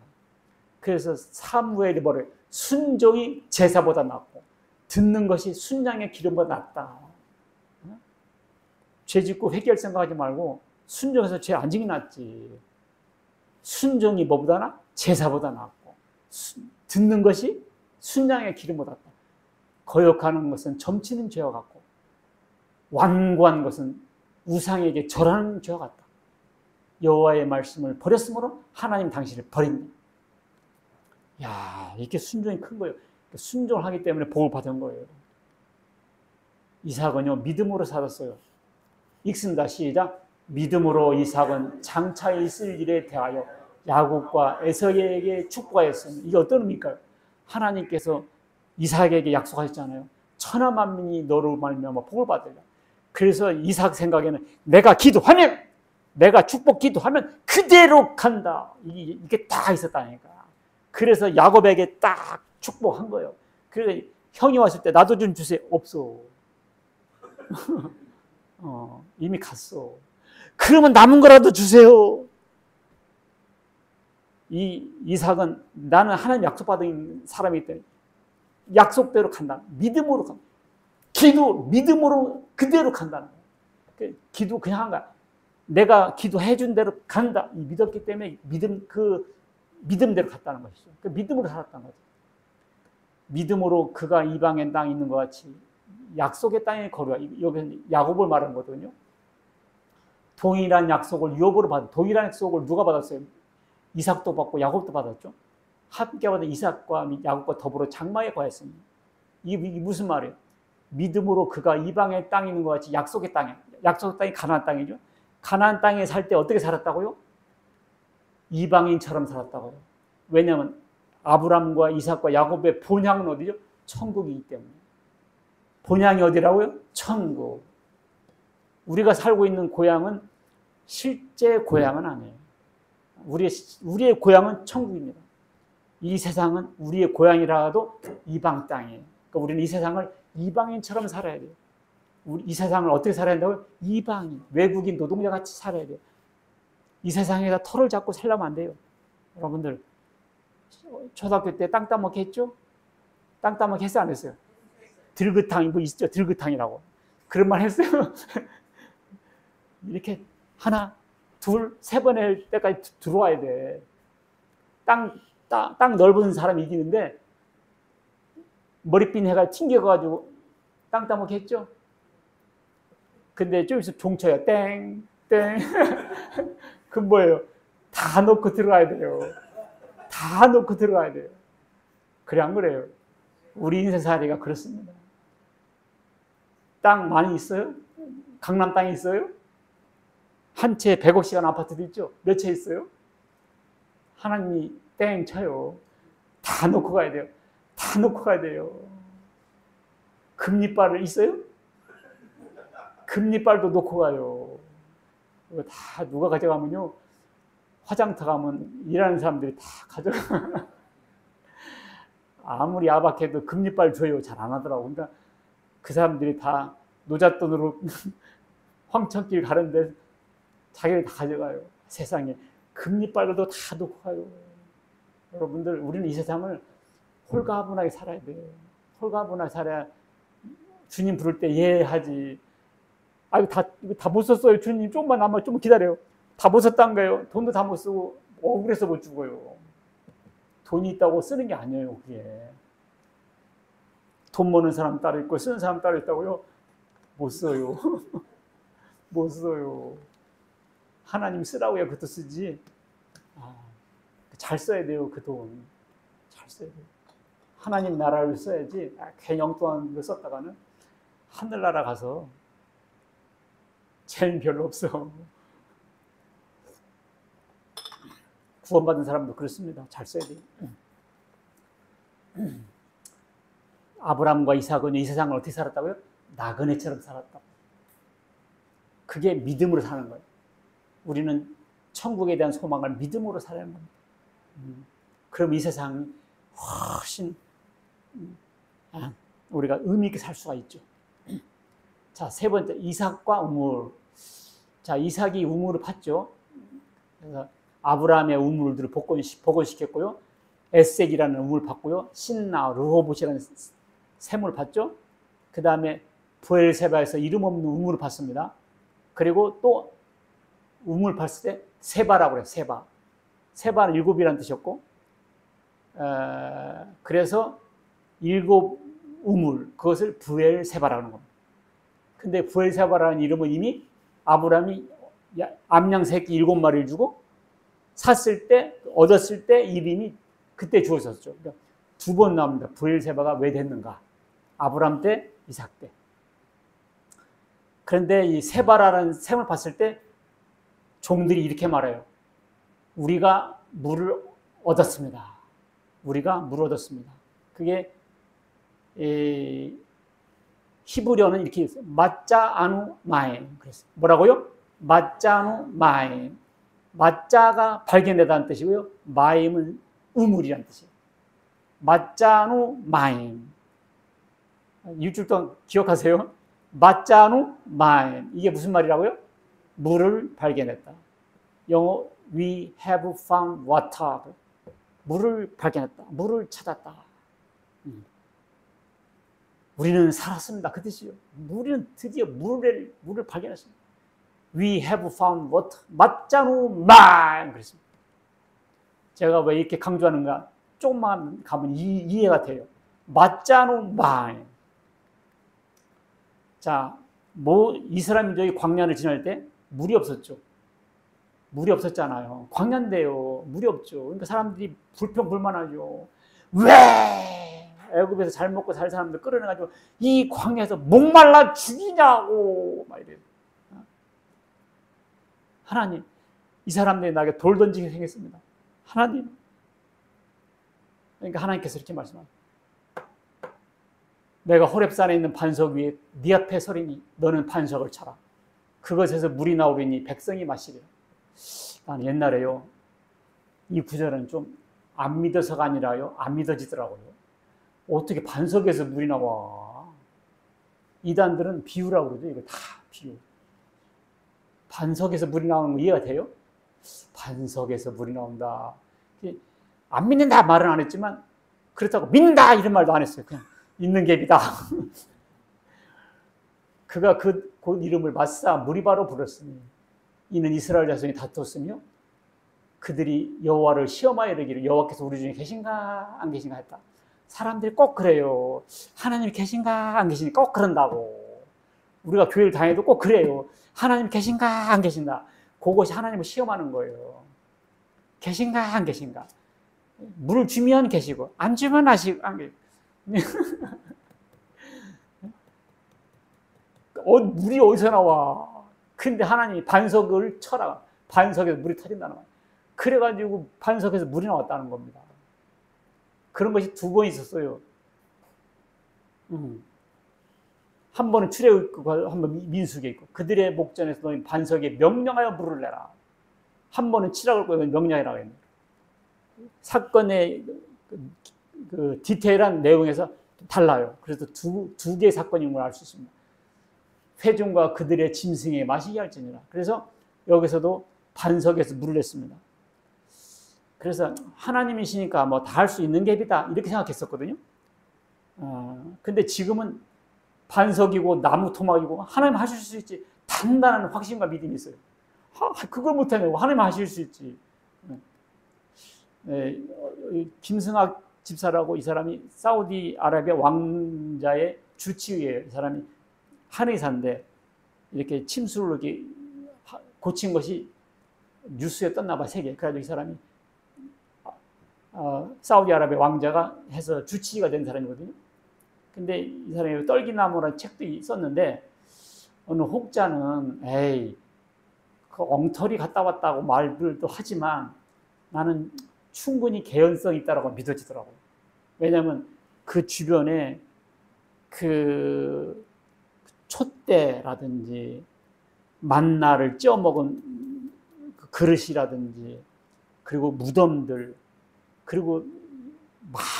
Speaker 1: 그래서 사무엘이 뭐래요? 순종이 제사보다 낫고 듣는 것이 순양의 기름보다 낫다. 죄 짓고 회개할 생각하지 말고 순종해서 죄 안 지기 낫지. 순종이 뭐보다 나? 제사보다 낫고 듣는 것이 순양의 기름보다 낫다. 거역하는 것은 점치는 죄와 같고 완고한 것은 우상에게 절하는 죄와 같다. 여호와의 말씀을 버렸으므로 하나님 당신을 버린다. 야, 이게 순종이 큰 거예요. 순종을 하기 때문에 복을 받은 거예요. 이삭은요, 믿음으로 살았어요. 읽습니다. 시작. 믿음으로 이삭은 장차 있을 일에 대하여 야곱과 에서에게 축복하였습니다. 이게 어떤 의미일까요? 하나님께서 이삭에게 약속하셨잖아요. 천하 만민이 너로 말미암아 복을 받으리라. 그래서 이삭 생각에는 내가 기도하면, 내가 축복 기도하면 그대로 간다. 이게 딱 있었다니까. 그래서 야곱에게 딱 축복한 거예요. 그래서 형이 왔을 때 나도 좀 주세요. 없어. 이미 갔어. 그러면 남은 거라도 주세요. 이삭은 나는 하나님 약속받은 사람이기 때문에 약속대로 간다. 믿음으로 간다. 기도 믿음으로 그대로 간다는 거예요. 기도 그냥 한 거야. 내가 기도해 준 대로 간다. 믿었기 때문에 믿음대로 갔다는 것이죠. 믿음으로 살았다는 거죠. 믿음으로 그가 이방의 땅에 있는 것 같이 약속의 땅에 거류하. 여기는 야곱을 말하는 거거든요. 동일한 약속을 유업으로 받은, 동일한 약속을 누가 받았어요? 이삭도 받고 야곱도 받았죠. 함께 받은 이삭과 야곱과 더불어 장막에 거했습니다. 이게 무슨 말이에요? 믿음으로 그가 이방의 땅에 있는 것 같이 약속의 땅에, 약속의 땅이 가나안 땅이죠. 가나안 땅에 살 때 어떻게 살았다고요? 이방인처럼 살았다고요. 왜냐하면 아브람과 이삭과 야곱의 본향은 어디죠? 천국이기 때문에. 본향이 어디라고요? 천국. 우리가 살고 있는 고향은 실제 고향은 아니에요. 우리의 고향은 천국입니다. 이 세상은 우리의 고향이라도 이방 땅이에요. 그러니까 우리는 이 세상을 이방인처럼 살아야 돼요. 이 세상을 어떻게 살아야 된다고요? 이방인, 외국인 노동자같이 살아야 돼요. 이 세상에다 털을 잡고 살려면 안 돼요. 여러분들 초등학교 때 땅 따먹기 했죠? 땅 따먹기 했어요? 안 했어요? 들그탕 뭐 있죠? 들그탕이라고. 그런 말 했어요? 이렇게 하나, 둘, 세 번 할 때까지 들어와야 돼. 땅 넓은 사람이 이기는데 머리핀 해가 튕겨가지고 땅 따먹기 했죠? 근데 좀 있으면 종쳐요. 땡, 땡. 그 뭐예요? 다 넣고 들어가야 돼요. 다 넣고 들어가야 돼요. 그래, 안 그래요? 우리 인생살이가 그렇습니다. 땅 많이 있어요? 강남 땅이 있어요? 한 채 100억씩 하는 아파트도 있죠? 몇 채 있어요? 하나님이 땡 쳐요. 다 놓고 가야 돼요. 다 놓고 가야 돼요. 금리빨을 있어요? 금리빨도 놓고 가요. 이거 다 누가 가져가면요. 화장터 가면 일하는 사람들이 다 가져가. 아무리 야박해도 금리빨 줘요. 잘 안 하더라고. 그러니까 그 사람들이 다 노잣돈으로 황천길 가는데 자기를 다 가져가요. 세상에. 금리빨도 다 놓고 가요. 여러분들, 우리는 이 세상을 홀가분하게 살아야 돼요. 홀가분하게 살아야 주님 부를 때 예 하지. 아, 이거 다 못 썼어요. 주님, 조금만 남아, 좀 기다려요. 다 못 썼다는 거예요. 돈도 다 못 쓰고, 억울해서 못 죽어요. 돈이 있다고 쓰는 게 아니에요, 그게. 돈 버는 사람 따로 있고, 쓰는 사람 따로 있다고요? 못 써요. 못 써요. 하나님 쓰라고야 그것도 쓰지. 잘 써야 돼요, 그 돈. 잘 써야 돼요. 하나님 나라를 써야지. 괜히 엉뚱한 거 썼다가는 하늘나라 가서 죄는 별로 없어. 구원받은 사람도 그렇습니다. 잘 써야 돼요. 아브라함과 이삭은 이 세상을 어떻게 살았다고요? 나그네처럼 살았다. 그게 믿음으로 사는 거예요. 우리는 천국에 대한 소망을 믿음으로 살아야 합니다. 그럼 이 세상이 훨씬 우리가 의미 있게 살 수가 있죠. 자, 세 번째, 이삭과 우물. 자, 이삭이 우물을 팠죠. 그래서 아브라함의 우물들을 복원시켰고요. 에색이라는 우물을 팠고요. 신나, 르호봇이라는 샘을 팠죠. 그 다음에 부엘세바에서 이름 없는 우물을 팠습니다. 그리고 또 우물 팠을 때 세바라고 그래요. 세바. 세바는 일곱이라는 뜻이었고, 그래서 일곱 우물, 그것을 부엘세바라는 겁니다. 근데 부엘세바라는 이름은 이미 아브라함이 암양 새끼 7마리를 주고 샀을 때, 얻었을 때 이름이 그때 주어졌죠. 그러니까 두 번 나옵니다. 부엘세바가 왜 됐는가? 아브라함 때, 이삭 때. 그런데 이 세바라는 샘을 봤을 때 종들이 이렇게 말해요. 우리가 물을 얻었습니다. 우리가 물을 얻었습니다. 그게 히브리어는 이렇게 있어요. 마짜아누 마임. 그랬어요. 뭐라고요? 마짜아누 마임. 마짜가 발견되다는 뜻이고요. 마임은 우물이라는 뜻이에요. 마짜아누 마임. 일주일 동안 기억하세요. 마짜아누 마임. 이게 무슨 말이라고요? 물을 발견했다. 영어 We have found water. 물을 발견했다. 물을 찾았다. 우리는 살았습니다. 그 뜻이요. 우리는 드디어 물을 발견했습니다. We have found water. 마짜누 마임. 그랬습니다. 제가 왜 이렇게 강조하는가? 조금만 가면 이해가 돼요. 마짜누 마임. 자, 이스라엘 민족이 광야를 지날 때 물이 없었죠. 물이 없었잖아요. 광야인데요. 물이 없죠. 그러니까 사람들이 불평불만하죠. 왜 애굽에서 잘 먹고 살 사람들 끌어내가지고 이 광야에서 목말라 죽이냐고 막 이래요. 하나님, 이 사람들이 나에게 돌 던지게 생겼습니다. 하나님. 그러니까 하나님께서 이렇게 말씀합니다. 내가 호렙산에 있는 반석 위에 네 앞에 서리니 너는 반석을 쳐라. 그것에서 물이 나오리니 백성이 마시리라. 나는 옛날에요. 이 구절은 좀 안 믿어서가 아니라요. 안 믿어지더라고요. 어떻게 반석에서 물이 나와. 이단들은 비유라고 그러죠. 이거 다 비유. 반석에서 물이 나오는 거 이해가 돼요? 반석에서 물이 나온다. 안 믿는다 말은 안 했지만 그렇다고 믿는다 이런 말도 안 했어요. 그냥 있는 갭이다. 그가 그 이름을 마사 무리바로 불렀으니 이는 이스라엘 자손이 다퉜으며 그들이 여호와를 시험하여 이르기를 여호와께서 우리 중에 계신가 안 계신가 했다. 사람들이 꼭 그래요. 하나님이 계신가 안 계신가 꼭 그런다고. 우리가 교회를 다녀도 꼭 그래요. 하나님 계신가 안 계신가. 그것이 하나님을 시험하는 거예요. 계신가 안 계신가. 물을 주면 계시고 안 주면 안 계시고. 물이 어디서 나와. 근데 하나님이 반석을 쳐라. 반석에서 물이 터진다는 거예요. 그래가지고 반석에서 물이 나왔다는 겁니다. 그런 것이 2번 있었어요. 한 번은 출애굽고 한 번 민수기에 있고, 그들의 목전에서 너희 반석에 명령하여 물을 내라. 한 번은 치라고 할 명령이라고 했는데, 사건의 그 디테일한 내용에서 달라요. 그래서 두 개의 사건인 걸 알 수 있습니다. 회중과 그들의 짐승에 마시게 할지니라. 그래서 여기서도 반석에서 물을 냈습니다. 그래서 하나님이시니까 뭐 다 할 수 있는 갭이다 이렇게 생각했었거든요. 근데 지금은 반석이고 나무 토막이고 하나님 하실 수 있지, 단단한 확신과 믿음이 있어요. 그걸 못하냐고. 하나님 하실 수 있지. 김승학 집사라고, 이 사람이 사우디아라비아 왕자의 주치의예요. 이 사람이 한의사인데 이렇게 침수를 이렇게 고친 것이 뉴스에 떴나 봐, 세계. 그래가지고 이 사람이 사우디아라비아 왕자가 해서 주치의가 된 사람이거든요. 근데 이 사람이 떨기나무라는 책도 있었는데, 어느 혹자는 그 엉터리 갔다 왔다고 말들도 하지만 나는 충분히 개연성이 있다고 믿어지더라고요. 왜냐하면 그 주변에 그 촛대라든지 만나를 쪄 먹은 그 그릇이라든지, 그리고 무덤들, 그리고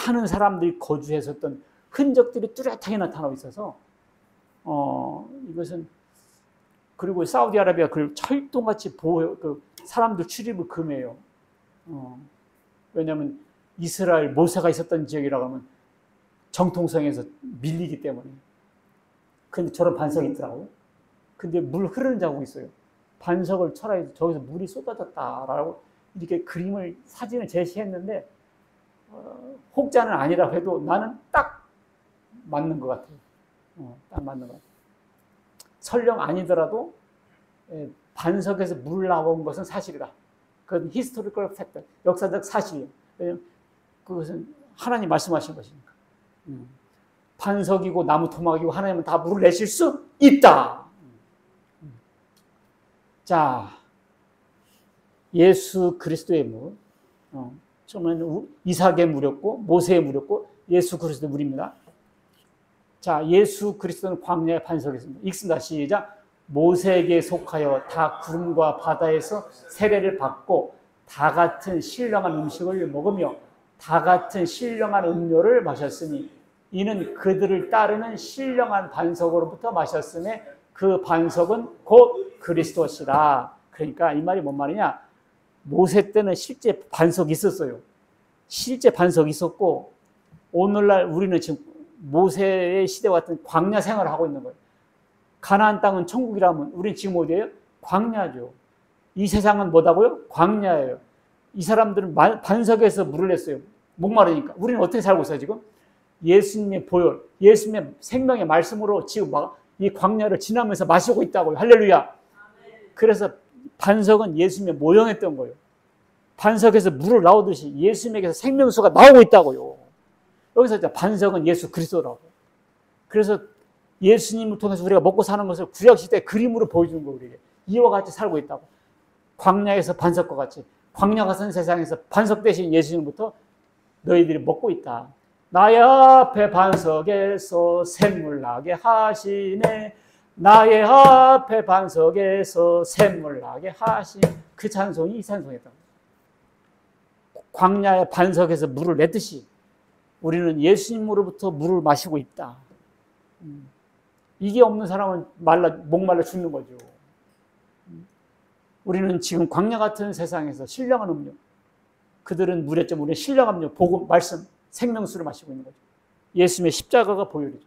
Speaker 1: 많은 사람들이 거주했었던 흔적들이 뚜렷하게 나타나고 있어서 이것은, 그리고 사우디아라비아 그 철동같이 그 사람들 출입을 금해요. 왜냐하면 이스라엘 모세가 있었던 지역이라고 하면 정통성에서 밀리기 때문에. 근데 저런 반석이 있더라고요. 근데 물 흐르는 자국이 있어요. 반석을 쳐라 해서 저기서 물이 쏟아졌다라고 이렇게 그림을, 사진을 제시했는데, 혹자는 아니라고 해도 나는 딱 맞는 것 같아요. 딱 맞는 것 같아요. 설령 아니더라도 반석에서 물 나온 것은 사실이다. 그건 히스토리컬 팩트, 역사적 사실이에요. 왜냐하면 그것은 하나님 말씀하신 것이니까. 반석이고 나무 토막이고 하나님은 다 물을 내실 수 있다. 자, 예수 그리스도의 물. 처음에는 이삭의 물이었고 모세의 물이었고 예수 그리스도의 물입니다. 자, 예수 그리스도는 광야의 반석이었습니다. 읽습니다. 시작. 모세에게 속하여 다 구름과 바다에서 세례를 받고 다 같은 신령한 음식을 먹으며 다 같은 신령한 음료를 마셨으니 이는 그들을 따르는 신령한 반석으로부터 마셨으며 그 반석은 곧 그리스도시라. 그러니까 이 말이 뭔 말이냐? 모세 때는 실제 반석이 있었어요. 실제 반석이 있었고, 오늘날 우리는 지금 모세의 시대와 같은 광야 생활을 하고 있는 거예요. 가나안 땅은 천국이라면 우리는 지금 어디예요? 광야죠. 이 세상은 뭐다고요? 광야예요. 이 사람들은 반석에서 물을 냈어요. 목마르니까. 우리는 어떻게 살고 있어요 지금? 예수님의 보혈, 예수님의 생명의 말씀으로 지금 막 이 광야를 지나면서 마시고 있다고요. 할렐루야. 그래서 반석은 예수님의 모형했던 거예요. 반석에서 물을 나오듯이 예수님에게서 생명수가 나오고 있다고요. 여기서 반석은 예수 그리스도라고. 그래서 예수님을 통해서 우리가 먹고 사는 것을 구약시대 그림으로 보여주는 거예요. 우리에게. 이와 같이 살고 있다고. 광야에서 반석과 같이, 광야가 선 세상에서 반석 대신 예수님부터 너희들이 먹고 있다. 나의 앞에 반석에서 샘물 나게 하시네. 나의 앞에 반석에서 샘물 나게 하시네. 그 찬송이 이 찬송이다. 광야의 반석에서 물을 냈듯이 우리는 예수님으로부터 물을 마시고 있다. 이게 없는 사람은 목말라 죽는 거죠. 우리는 지금 광야 같은 세상에서 신령한 음료, 그들은 물했죠. 우리는 신령한 음료, 복음, 말씀, 생명수를 마시고 있는 거죠. 예수님의 십자가가 보혈이죠.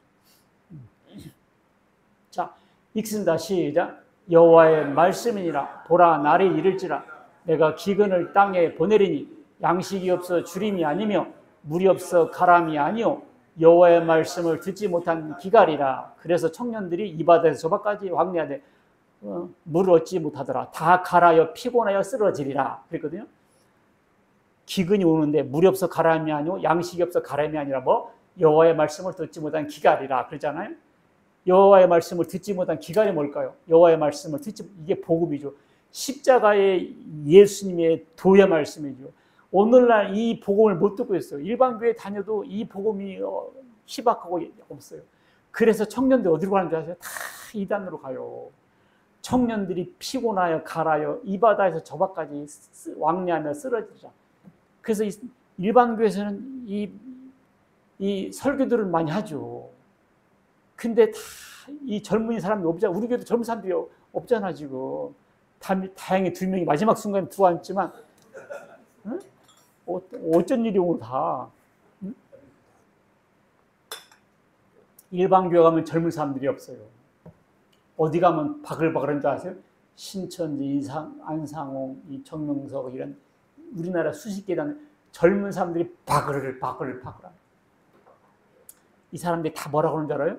Speaker 1: 자, 읽습니다. 시작. 여호와의 말씀이니라. 보라, 날이 이를지라. 내가 기근을 땅에 보내리니 양식이 없어 주림이 아니며 물이 없어 가람이 아니요 여호와의 말씀을 듣지 못한 기갈이라. 그래서 청년들이 이 바다에서 저 바까지 왕래하되 물을 얻지 못하더라. 다 갈아여 피곤하여 쓰러지리라. 그랬거든요. 기근이 오는데 물이 없어 가람이 아니고 양식이 없어 가람이 아니라 뭐 여호와의 말씀을 듣지 못한 기갈이라 그러잖아요. 여호와의 말씀을 듣지 못한 기갈이 뭘까요? 여호와의 말씀을 듣지, 이게 복음이죠. 십자가의 예수님의 도의 말씀이죠. 오늘날 이 복음을 못 듣고 있어요. 일반 교회 다녀도 이 복음이 희박하고 없어요. 그래서 청년들 어디로 가는 줄 아세요? 다 이단으로 가요. 청년들이 피곤하여 갈아여 이 바다에서 저 바까지 왕래하며 쓰러지자. 그래서 일반 교회에서는 이 설교들을 많이 하죠. 근데 다 이 젊은 사람이 없잖아. 우리 교회도 젊은 사람들이 없잖아 지금. 다행히 2명이 마지막 순간에 들어왔지만 응? 어쩐 일이 오늘 다. 응? 일반 교회 가면 젊은 사람들이 없어요. 어디 가면 바글바글한 줄 아세요? 신천지, 안상홍, 이 정명석 이런 우리나라 수십 개 다는 젊은 사람들이 바글바글. 이 사람들이 다 뭐라고 그러는 줄 알아요?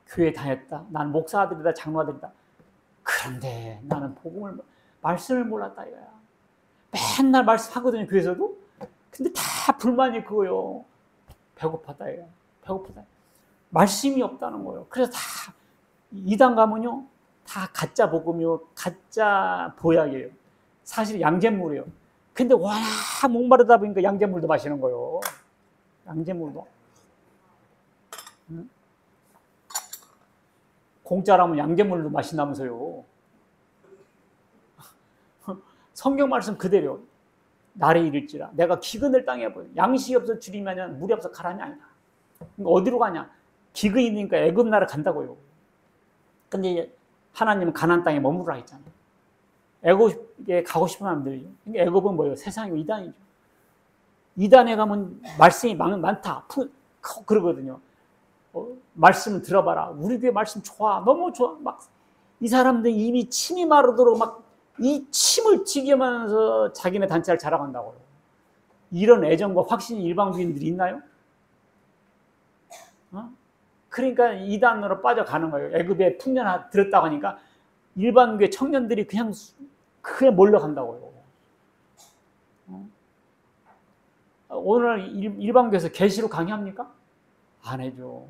Speaker 1: 교회 다녔다. 난 목사들이다, 장로들이다. 그런데 나는 말씀을 몰랐다 이거야. 맨날 말씀하거든요, 교회에서도. 근데 다 불만이 그거요. 배고파다 이거야. 배고프다. 말씀이 없다는 거예요. 그래서 다 이단 가면요, 다 가짜 복음이요, 가짜 보약이에요. 사실 양잿물이에요. 근데 워낙 목마르다 보니까 양잿물도 마시는 거예요. 양잿물도. 응? 공짜라면 양잿물도 마신다면서요. 성경 말씀 그대로. 날이 이를지라 내가 기근을 땅에 보여. 양식이 없어 줄이면 물이 없어 가라니 아니다. 그러니까 어디로 가냐? 기근이 있으니까 애굽 나라 간다고요. 근데 하나님은 가나안 땅에 머무르라 했잖아요. 애굽에 가고 싶은 사람들이죠. 그러니까 애굽은 뭐예요? 세상이고 이단이죠. 이단에 가면 말씀이 많다. 그러거든요. 말씀을 들어봐라. 우리 교회 말씀 좋아. 너무 좋아. 막 이 사람들이 이미 침이 마르도록 막 이 침을 튀기면서 자기네 단체를 자랑한다고요. 이런 애정과 확신이 일반 교인들이 있나요? 그러니까 이단으로 빠져가는 거예요. 애굽에 풍년 들었다고 하니까 일반 교회 청년들이 그냥 몰려간다고요. 오늘 일반 교회에서 계시록 강의합니까? 안 해줘.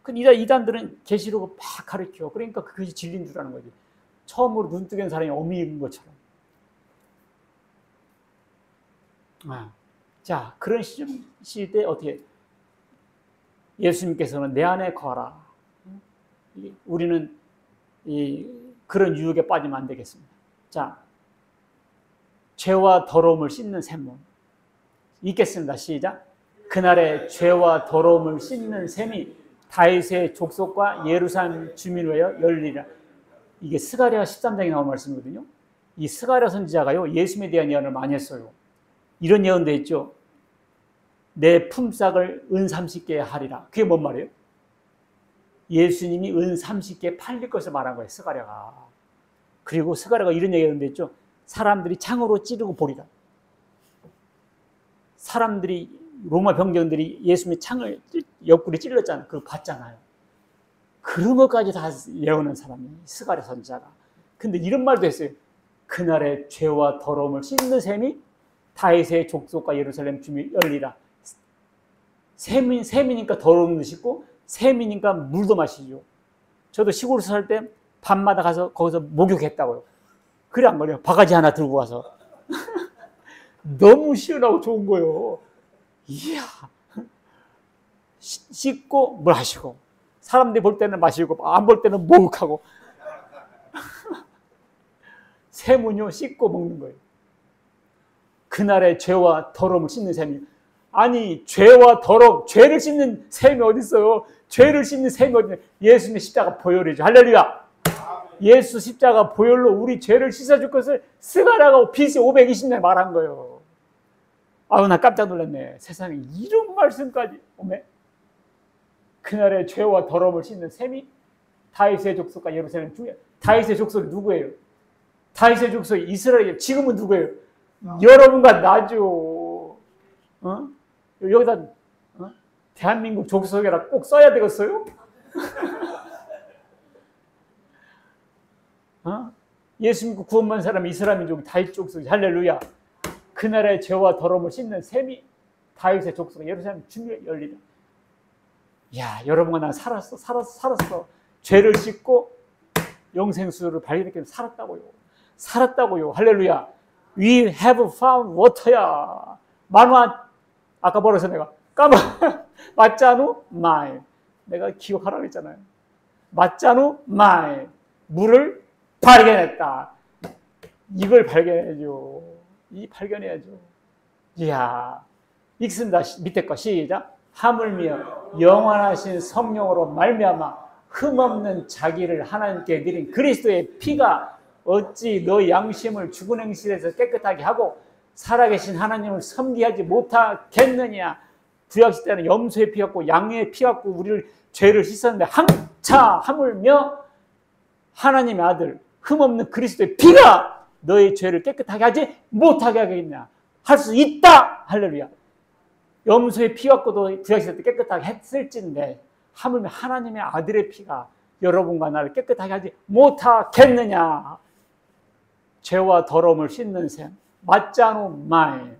Speaker 1: 이단들은 계시록을 막 가르쳐. 그러니까 그것이 진리인 줄 아는 거지. 처음으로 눈 뜨게 한 사람이 어미인 것처럼. 자, 그런 시대에 어떻게 예수님께서는 내 안에 거하라. 우리는 그런 유혹에 빠지면 안 되겠습니다. 자, 죄와 더러움을 씻는 샘문. 읽겠습니다. 시작. 그날에 죄와 더러움을 씻는 샘이 다윗의 족속과 예루살렘 주민을 위하여 열리라. 이게 스가랴 13장에 나온 말씀이거든요. 이 스가랴 선지자가요, 예수님에 대한 예언을 많이 했어요. 이런 예언도 있죠. 내 품삯을 은 30개 하리라. 그게 뭔 말이에요? 예수님이 은 30개 팔릴 것을 말한 거예요, 스가랴가. 그리고 스가랴가 이런 얘기도 했죠. 사람들이 창으로 찌르고 보리라. 사람들이, 로마 병정들이 예수님의 창을 옆구리 찔렀잖아요. 그걸 봤잖아요. 그런 것까지 다 예언한 사람이 스가랴 선지자가. 근데 이런 말도 했어요. 그날에 죄와 더러움을 씻는 샘이 다윗의 족속과 예루살렘 주민이 열리라. 샘이니까 더러움도 씻고 샘이니까 물도 마시죠. 저도 시골에서 살 때 밤마다 가서 거기서 목욕했다고요. 그래 안 그래요? 바가지 하나 들고 가서. 너무 시원하고 좋은 거예요. 이야. 씻고 물 하시고 사람들이 볼 때는 마시고 안 볼 때는 목욕하고 샘은요 씻고 먹는 거예요. 그날의 죄와 더러움을 씻는 샘이. 아니 죄와 더러움, 죄를 씻는 샘이 어디 있어요? 죄를 씻는 샘이 어디 있어요? 예수님의 십자가 보혈이죠. 할렐루야. 예수 십자가 보혈로 우리 죄를 씻어줄 것을 스가랴가 BC 520년에 말한 거예요. 아우 나 깜짝 놀랐네. 세상에 이런 말씀까지 오메. 그날의 죄와 더러움을 씻는 셈이 다윗의 족속과 예루살렘 중에. 다윗의 족속이 누구예요? 다윗의 족속이 이스라엘이에요. 지금은 누구예요? 여러분과 나죠. 여기다 대한민국 족속에다 꼭 써야 되겠어요? 예수 믿고 구원받은 사람이 이스라엘 민족 다윗 족속, 할렐루야. 그 나라의 죄와 더러움을 씻는 셈이 다윗의 족속 예루살렘 주님의 열리다. 야, 여러분과 난 살았어. 죄를 씻고 영생수를 발견했기 때문에 살았다고요. 할렐루야. We have found water야. 만화 아까 뭐라 해서 내가 맞자누 마이. 내가 기억하라고 했잖아요. 맞자누 마이. 물을 발견했다. 이걸 발견해야죠. 발견해야죠. 이야. 읽습니다. 밑에 거 시작. 하물며 영원하신 성령으로 말미암아 흠없는 자기를 하나님께 드린 그리스도의 피가 어찌 너 양심을 죽은 행실에서 깨끗하게 하고 살아계신 하나님을 섬기하지 못하겠느냐. 구약시대는 염소의 피 갖고 양의 피 갖고 우리를 죄를 씻었는데 하물며 하나님의 아들 흠없는 그리스도의 피가 너의 죄를 깨끗하게 하지 못하게 하겠냐. 할 수 있다. 할렐루야. 염소의 피 갖고도 구약시대 때 깨끗하게 했을진데 하물며 하나님의 아들의 피가 여러분과 나를 깨끗하게 하지 못하겠느냐. 죄와 더러움을 씻는 셈. 맞자누 마이.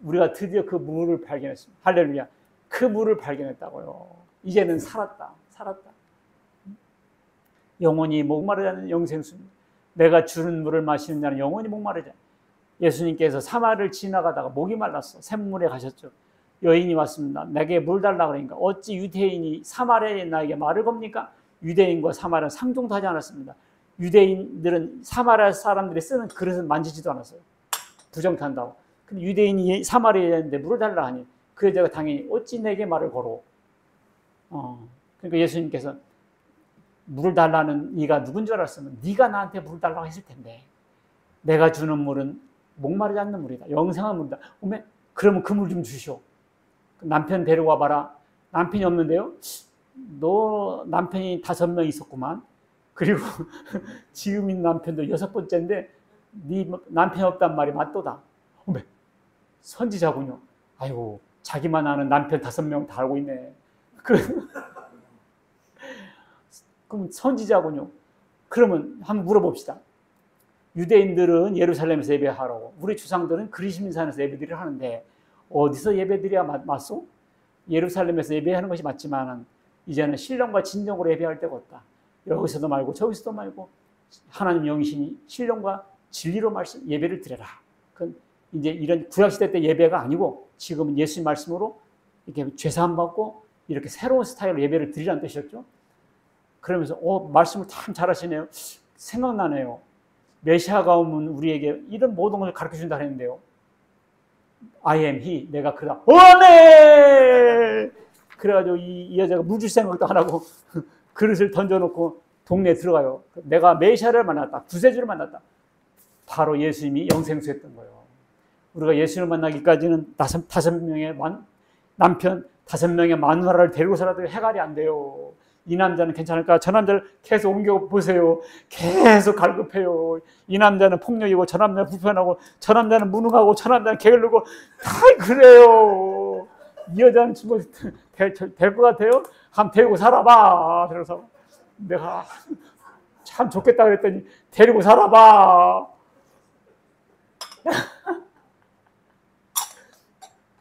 Speaker 1: 우리가 드디어 그 물을 발견했습니다. 할렐루야. 그 물을 발견했다고요. 이제는 살았다. 영원히 목마르지 않는 영생수입니다. 내가 주는 물을 마시는 자는 영원히 목마르지 않아요. 예수님께서 사마리아를 지나가다가 목이 말랐어. 샘물에 가셨죠. 여인이 왔습니다. 내게 물 달라 그러니까 어찌 유대인이 사마리아인 나에게 말을 겁니까? 유대인과 사마리아는 상종도 하지 않았습니다. 유대인들은 사마리아 사람들이 쓰는 그릇을 만지지도 않았어요. 부정탄다고. 근데 유대인이 사마리아인데 물을 달라 하니 그 여자가 당연히 어찌 내게 말을 걸어. 그러니까 예수님께서 물을 달라는 네가 누군 줄 알았으면 네가 나한테 물을 달라고 했을 텐데 내가 주는 물은 목마르지 않는 물이다. 영생한 물이다. 그러면 그 물 좀 주시오. 남편 데려와 봐라. 남편이 없는데요. 너 남편이 5명 있었구만. 그리고 지금 있는 남편도 6번째인데 네 남편이 없단 말이 맞도다. 선지자군요. 아이고 자기만 아는 남편 5명 다 알고 있네. 그럼 선지자군요. 그러면 한번 물어봅시다. 유대인들은 예루살렘에서 예배하라고 우리 조상들은 그리스민산에서 예배드리려 하는데 어디서 예배드려야 맞소? 예루살렘에서 예배하는 것이 맞지만 이제는 신령과 진정으로 예배할 때가 없다. 여기서도 말고 저기서도 말고 하나님 영이시니 신령과 진리로 말씀 예배를 드려라. 그건 이제 이런 구약시대 때 예배가 아니고 지금은 예수님 말씀으로 이렇게 죄사함 받고 이렇게 새로운 스타일로 예배를 드리라는 뜻이었죠. 그러면서 말씀을 참 잘하시네요. 생각나네요. 메시아가 오면 우리에게 이런 모든 것을 가르쳐준다 했는데요. I am he. 내가 그다. 아멘! 그래가지고 이 여자가 물 줄 생각도 안 하고 그릇을 던져놓고 동네에 들어가요. 내가 메시아를 만났다. 구세주를 만났다. 바로 예수님이 영생수했던 거예요. 우리가 예수님을 만나기까지는 5명의 남편, 5명의 마누라를 데리고 살아도 해갈이 안 돼요. 이 남자는 괜찮을까? 저 남자를 계속 옮겨보세요. 계속 갈급해요. 이 남자는 폭력이고 저 남자는 불편하고 저 남자는 무능하고 저 남자는 게을르고 다 그래요. 이 여자는 정말 될 것 같아요? 한번 데리고 살아봐. 그래서 내가 참 좋겠다 그랬더니 데리고 살아봐.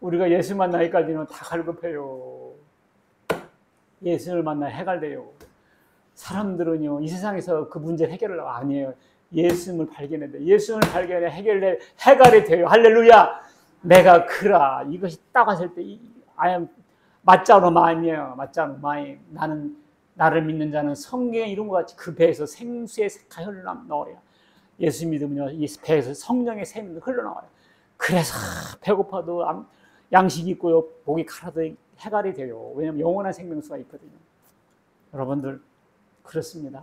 Speaker 1: 우리가 예수 만나기까지는 다 갈급해요. 예수를 만나 해갈돼요. 사람들은요, 이 세상에서 그 문제를 해결하려고 아니에요. 예수님을 발견해야 돼. 예수님을 발견해 해결해 해갈이 돼요. 할렐루야. 내가 그라. 이것이 딱 왔을 때 맞자로 마임이에요. 맞자로 마임. 나를 믿는 자는 성경의 이름과 같이 그 배에서 생수의 새가 흘러나와요. 예수 믿으면요, 이 배에서 성령의 샘이 흘러나와요. 그래서 배고파도 양식이 있고요, 목이 가라도 해갈이 돼요. 왜냐하면 영원한 생명수가 있거든요. 여러분들 그렇습니다.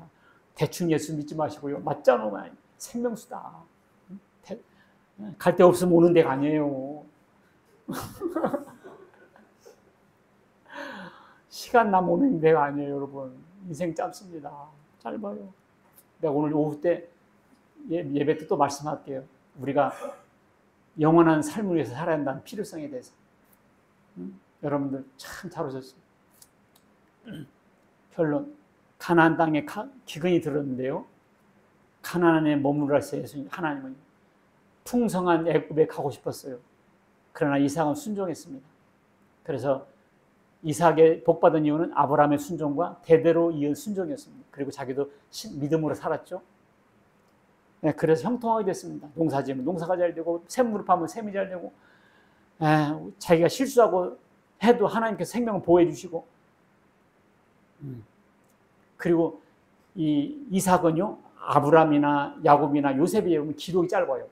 Speaker 1: 대충 예수 믿지 마시고요. 맞잖아, 생명수다. 갈 데 없으면 오는 데가 아니에요. 시간 남 오는 데가 아니에요, 여러분. 인생 짧습니다. 짧아요. 내가 오늘 오후 때 예배 때 또 말씀할게요. 우리가 영원한 삶을 위해서 살아야 한다는 필요성에 대해서. 여러분들 참 잘 오셨어요. 결론, 가나안 땅에 기근이 들었는데요. 가나안에 머무르라서 하나님은 풍성한 애굽에 가고 싶었어요. 그러나 이삭은 순종했습니다. 그래서 이삭의 복받은 이유는 아브라함의 순종과 대대로 이은 순종이었습니다. 그리고 자기도 믿음으로 살았죠. 네, 그래서 형통하게 됐습니다. 농사 지으면 농사가 잘 되고 샘물을 파면 샘이 잘 되고, 자기가 실수하고 해도 하나님께서 생명을 보호해 주시고, 그리고 이 이삭은요, 아브라함이나 야곱이나 요셉에 보면 기록이 짧아요.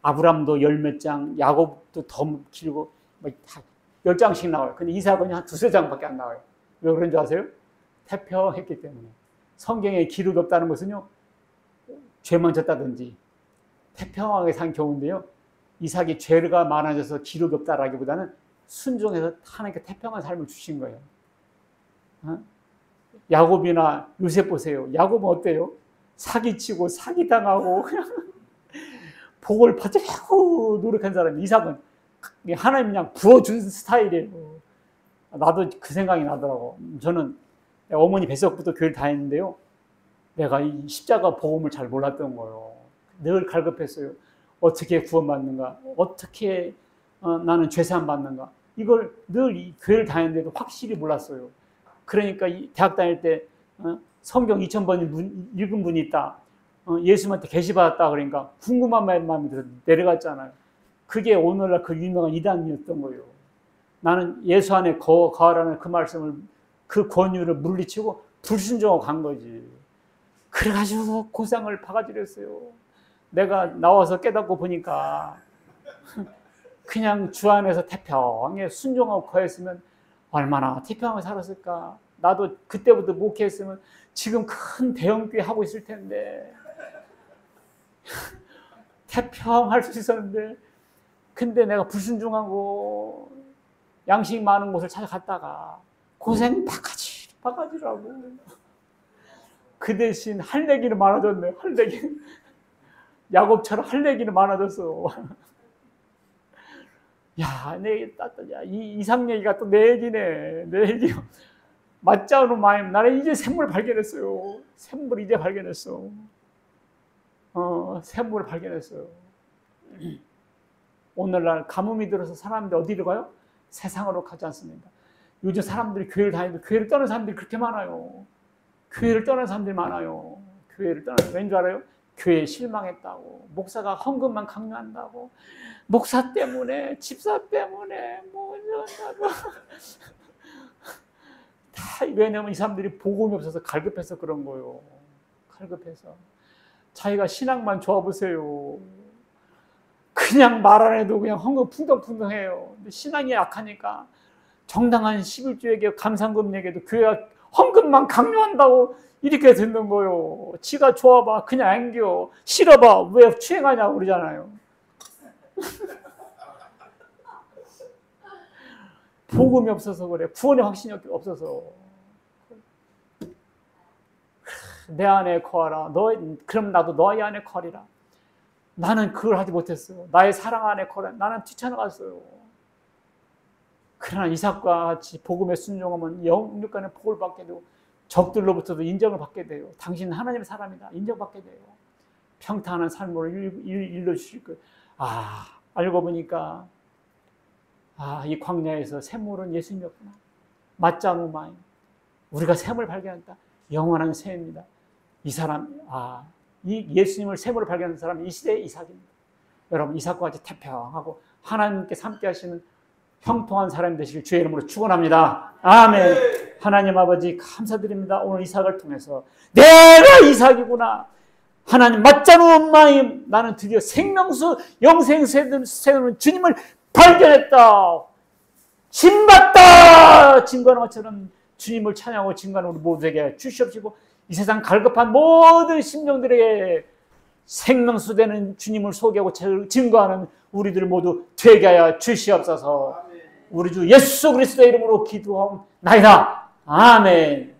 Speaker 1: 아브라함도 열 몇 장, 야곱도 더 길고 10장씩 나와요. 근데 이삭은 한 두세 장밖에 안 나와요. 왜 그런 줄 아세요? 태평했기 때문에. 성경에 기록이 없다는 것은요, 죄만 졌다든지 태평하게 산 경우인데요, 이삭이 죄가 많아져서 기록이 없다라기보다는 순종해서 하나님께 태평한 삶을 주신 거예요. 야곱이나 요셉 보세요. 야곱은 어때요? 사기치고 사기당하고 복을 받으려고 노력한 사람이, 이삭은 하나님 그냥 부어준 스타일이에요. 나도 그 생각이 나더라고. 저는 어머니 뱃속부터 교회를 다녔는데요, 내가 이 십자가 복음을 잘 몰랐던 거예요. 늘 갈급했어요. 어떻게 구원받는가? 어떻게 나는 죄사함 받는가? 이걸 늘 이 교회를 다녔는데도 확실히 몰랐어요. 그러니까 대학 다닐 때 성경 2000번 읽은 분이 있다, 예수님한테 계시받았다 그러니까 궁금한 마음이 들어서 내려갔잖아요. 그게 오늘날 그 유명한 이단이었던 거예요. 나는 예수 안에 거하라는 그 말씀을, 그 권유를 물리치고 불순종하고 간 거지. 그래가지고 고상을 바가지렸어요. 내가 나와서 깨닫고 보니까 그냥 주 안에서 태평하게 순종하고 거했으면 얼마나 태평하게 살았을까. 나도 그때부터 목회했으면 지금 큰 대형교회 하고 있을 텐데 태평할 수 있었는데, 근데 내가 불순종하고 양식 많은 곳을 찾아갔다가 고생 바가지라고. 그 대신 할 얘기는 많아졌네. 할 얘기. 야곱처럼 할 얘기는 많아졌어. 야, 이 이상 얘기가 또 내 얘기네. 내 얘기. 맞지 않은 마음. 나는 이제 샘물을 발견했어요. 샘물을 이제 발견했어. 샘물을 발견했어요. 오늘날 가뭄이 들어서 사람들이 어디로 가요? 세상으로 가지 않습니다. 요즘 사람들이 교회를 다니는데 교회를 떠나는 사람들이 그렇게 많아요. 교회를 떠나는 사람들이 많아요. 교회를 떠나는, 왠 줄 알아요? 교회에 실망했다고, 목사가 헌금만 강요한다고, 목사 때문에, 집사 때문에, 뭐 이런다고. 다, 왜냐면 이 사람들이 복음이 없어서 갈급해서 그런 거예요. 갈급해서. 자기가 신앙만 좋아보세요. 그냥 말 안 해도 그냥 헌금 풍덩풍덩해요. 근데 신앙이 약하니까 정당한 11조에게 감상금 얘기도 교회가 헌금만 강요한다고 이렇게 듣는 거예요. 지가 좋아봐, 그냥 앵겨. 싫어봐, 왜 추행하냐고 그러잖아요. 복음이 없어서 그래. 구원의 확신이 없어서. 내 안에 거하라. 그럼 나도 너희 안에 거하리라. 나는 그걸 하지 못했어요. 나의 사랑 안에 거하라. 나는 뛰쳐나갔어요. 그러나 이삭과 같이 복음에 순종하면 영육간의 복을 받게 되고 적들로부터도 인정을 받게 돼요. 당신은 하나님의 사람이다. 인정받게 돼요. 평탄한 삶을 일러주실 거예요. 알고 보니까 이 광야에서 샘물은 예수님이었구나. 맞짱우 마임. 우리가 샘을 발견했다. 영원한 샘입니다. 이 사람, 이 예수님을 샘으로 발견한 사람이 이 시대의 이삭입니다. 여러분, 이삭과 같이 태평하고 하나님께서 함께 하시는 형통한 사람이 되시길 주의 이름으로 축원합니다. 아멘. 하나님 아버지 감사드립니다. 오늘 이삭을 통해서 내가 이삭이구나. 하나님 맞자는 마음, 나는 드디어 생명수 영생 새는 주님을 발견했다. 진받다. 진거하는 것처럼 주님을 찬양하고 진거하는 우리 모두에게 주시옵시고, 이 세상 갈급한 모든 심령들에게 생명수 되는 주님을 소개하고 증거하는 우리들 모두 되게 하여 주시옵소서. 우리 주 예수 그리스도의 이름으로 기도하옵나이다. 아멘.